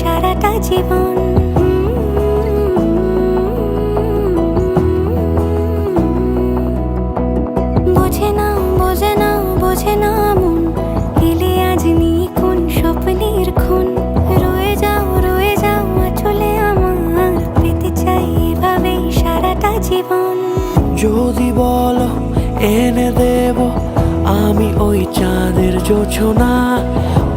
সারাটা জীবন। বোঝে না বোঝে না বোঝে না মন, এলে আজ নিখুন স্বপ্নের খুন। রয়ে যাও চলে আমার, পেতে চাই এভাবেই সারাটা জীবন। যদি বলো এনে দেব আমি ওই চাঁদের জোছনা,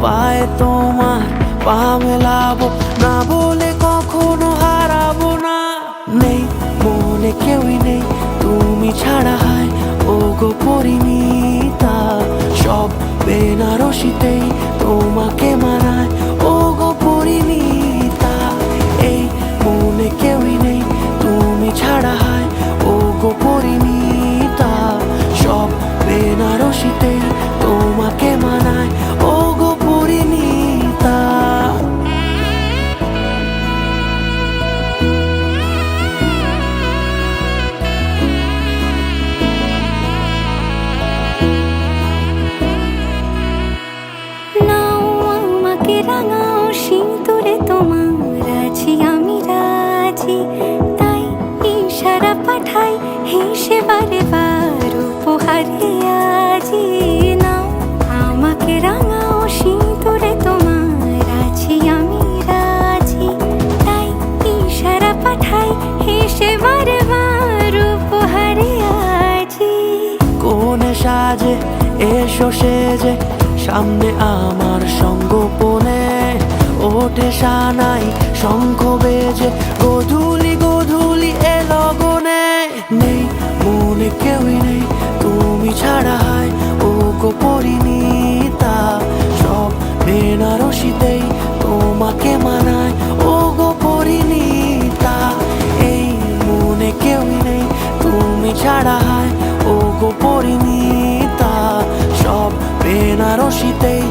পায়ে তোমার পা মেলাবো, না বলে কখনো হারাবো না। নেই মনে কেউই নেই তুমি ছাড়া, হায় ও গো পরিণীতা। সব বেনারসিতেই তোমাকে মানায় ও গো পরিণীতা। এই মনে কেউই নেই তুমি ছাড়া, হায় ও গো পরিণীতা। সব বেনারসিতেই তোমাকে মানায় ও গো পরিণীতা। নাও আমাকে রাঙাও সিঁদুরে, তোমার আছি আমি রাজি। তাই ইশারা পাঠাই হেসে বারে বার উপহারে আজি। নাও আমাকে রাঙাও সিঁদুরে, তোমার আছি আমি রাজি। তাই ইশারা পাঠাই হেসে বারে বার উপহারে আজি। কোনে সাজে এসো সেজে সামনে আমার সঙ্গোপনে, ওঠে সানাই শঙ্খ বেজে গধূলি গধূলি এ লগনে। নেই মনে কেউই নেই তুমি ছাড়া, হায় ও গো পরিণীতা। সব বেনারসিতেই তোমাকে মানায় ও গো পরিণীতা। এই মনে কেউই নেই তুমি ছাড়া, হায় ও গো পরিণীতা। সব বেনারসিতেই